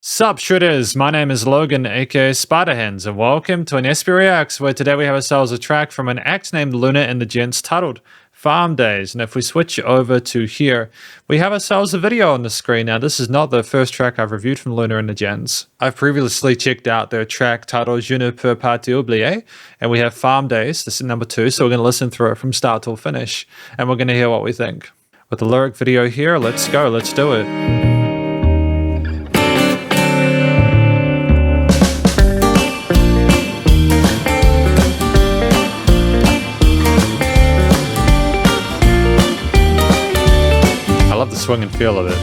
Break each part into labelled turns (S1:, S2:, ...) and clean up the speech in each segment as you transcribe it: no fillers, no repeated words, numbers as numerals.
S1: Sup, shooters! My name is Logan, aka Spiderhands, and welcome to an SP Reacts, where today we have ourselves a track from an act named Leendert and the Gents titled Farm Days. And if we switch over to here, we have ourselves a video on the screen. Now, this is not the first track I've reviewed from Leendert and the Gents. I've previously checked out their track titled Je ne peux pas t'oublier, and we have Farm Days. This is number 2, so we're going to listen through it from start till finish, and we're going to hear what we think. With the lyric video here, let's go, let's do it. The swing and feel of it.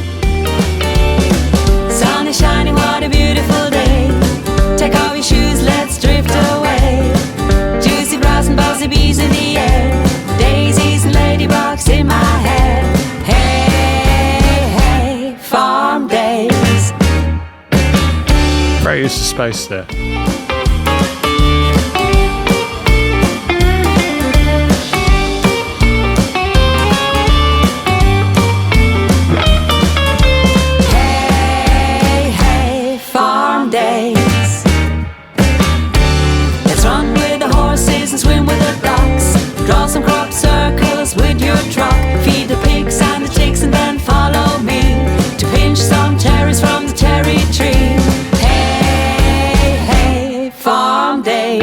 S2: Sun is shining, what a beautiful day. Take off your shoes, let's drift away. Juicy grass and buzzy bees in the air. Daisies and ladybugs in my hair. Hey, hey, farm days.
S1: Great use of space there.
S2: Draw some crop circles with your truck. Feed the pigs and the chicks and then follow me to pinch some cherries from the cherry tree. Hey, hey, farm days.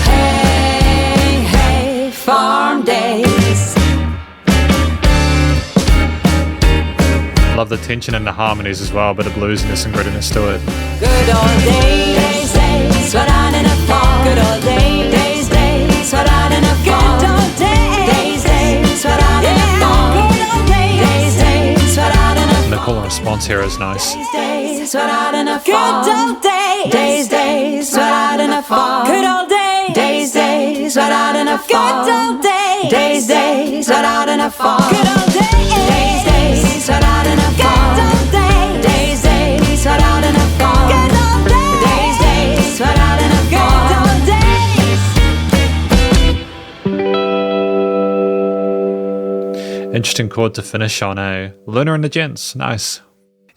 S2: Hey, hey, farm days.
S1: Love the tension and the harmonies as well, but the bluesiness and grittiness to it.
S2: Good old days, days, what out in a fall. Good old days, days, what out in a fall. Good old days, days, what out in a fall. Good old days, days, what out in a fall.
S1: And the call and response here is nice.
S2: Days, what out in a fall. Good old days, days, what out in a fall. Good old days, days, what out in a fall. Good old days, days, what out in a fall. Good old days, days, what out in a fall. Days, days, what out in a fall. Days, days, what out in a fall.
S1: Interesting chord to finish on, Leendert and the Gents. Nice.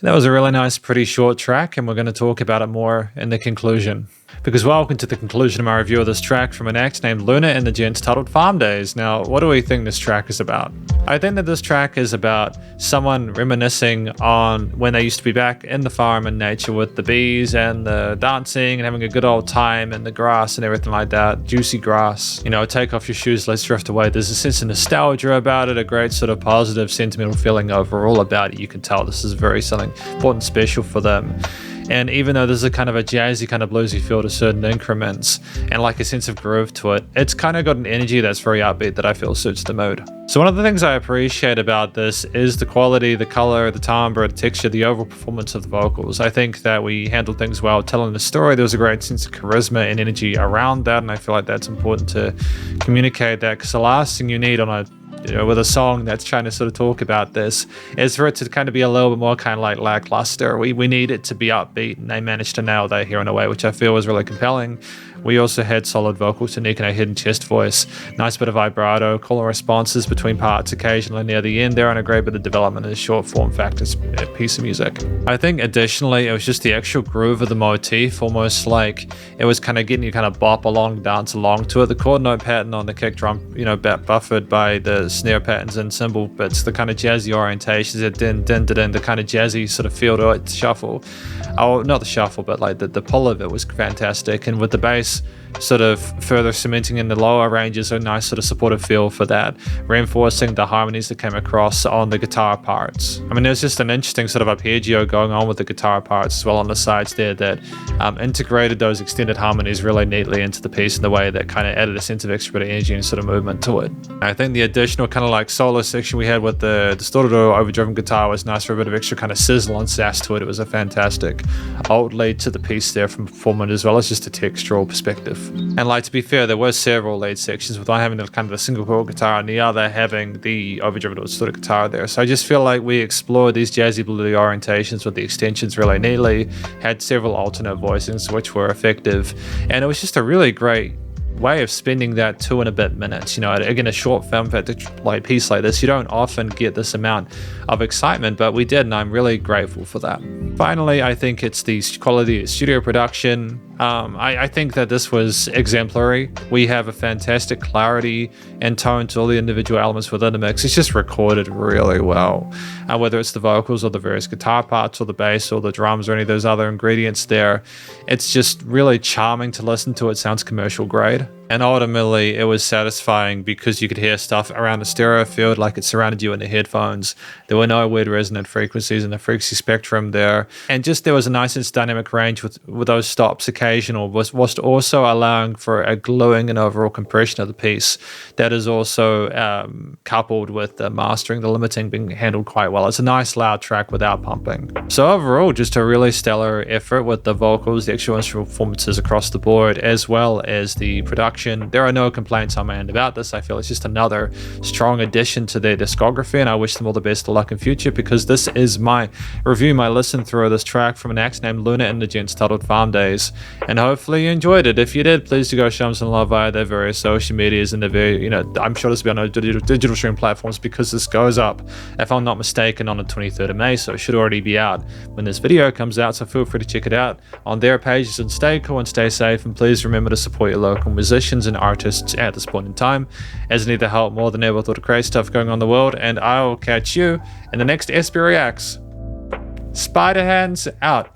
S1: That was a really nice, pretty short track, and we're going to talk about it more in the conclusion. Because welcome to the conclusion of my review of this track from an act named Leendert and the Gents titled Farm Days. Now, what do we think this track is about? I think that this track is about someone reminiscing on when they used to be back in the farm and nature with the bees and the dancing and having a good old time and the grass and everything like that. Juicy grass. You know, take off your shoes, let's drift away. There's a sense of nostalgia about it, a great sort of positive, sentimental feeling overall about it. You can tell this is very something important, special for them. And even though there's a kind of a jazzy, kind of bluesy feel to certain increments and like a sense of groove to it, it's kind of got an energy that's very upbeat that I feel suits the mood. So one of the things I appreciate about this is the quality, the color, the timbre, the texture, the overall performance of the vocals. I think that we handled things well telling the story. There was a great sense of charisma and energy around that, and I feel like that's important to communicate that, because the last thing you need on a with a song that's trying to sort of talk about this is for it to kind of be a little bit more kind of like lackluster. We need it to be upbeat, and they managed to nail that here in a way which I feel was really compelling. We also had solid vocal technique and a hidden chest voice, nice bit of vibrato, call and responses between parts occasionally near the end there, and a great bit of development in a short form factors piece of music. I think additionally it was just the actual groove of the motif, almost like it was kind of getting you kind of bop along, dance along to it. The chord note pattern on the kick drum, buffered by the snare patterns and cymbal bits, the kind of jazzy orientations, the din din din, the kind of jazzy sort of feel to it, shuffle. Oh, not the shuffle, but like the pull of it was fantastic, and with the bass sort of further cementing in the lower ranges, a nice sort of supportive feel for that, reinforcing the harmonies that came across on the guitar parts. I mean, there's just an interesting sort of arpeggio going on with the guitar parts as well on the sides there that integrated those extended harmonies really neatly into the piece in the way that kind of added a sense of extra bit of energy and sort of movement to it. I think the additional kind of like solo section we had with the distorted or overdriven guitar was nice for a bit of extra kind of sizzle and sass to it. It was a fantastic alt lead to the piece there from performance, as well as just a textural perspective perspective. And like, to be fair, there were several lead sections with one having kind of a single chord guitar and the other having the overdriven or distorted guitar there. So I just feel like we explored these jazzy bluesy orientations with the extensions really neatly, had several alternate voicings which were effective, and it was just a really great way of spending that 2 and a bit minutes. You know, again, a short film like piece like this, you don't often get this amount of excitement, but we did, and I'm really grateful for that. Finally, I think it's the quality of studio production. I think that this was exemplary. We have a fantastic clarity and tone to all the individual elements within the mix. It's just recorded really well, whether it's the vocals or the various guitar parts or the bass or the drums or any of those other ingredients there. It's just really charming to listen to. It sounds commercial grade. And ultimately, it was satisfying because you could hear stuff around the stereo field like it surrounded you in the headphones. There were no weird resonant frequencies in the frequency spectrum there. And just there was a nice dynamic range with those stops occasional, whilst also allowing for a gluing and overall compression of the piece that is also coupled with the mastering, the limiting being handled quite well. It's a nice loud track without pumping. So overall, just a really stellar effort with the vocals, the actual instrumental performances across the board, as well as the production. There are no complaints on my end about this. I feel it's just another strong addition to their discography, and I wish them all the best of luck in future, because this is my review, my listen through of this track from an act named Leendert and the Gents titled Farm Days, and hopefully you enjoyed it. If you did, please do go show them some love via their various social medias and their very, I'm sure this will be on digital stream platforms, because this goes up, if I'm not mistaken, on the 23rd of May, so it should already be out when this video comes out, so feel free to check it out on their pages, and stay cool and stay safe, and please remember to support your local musicians and artists at this point in time, as they need the help more than ever with all the crazy stuff going on in the world. And I will catch you in the next SP Reacts. Spiderhands out.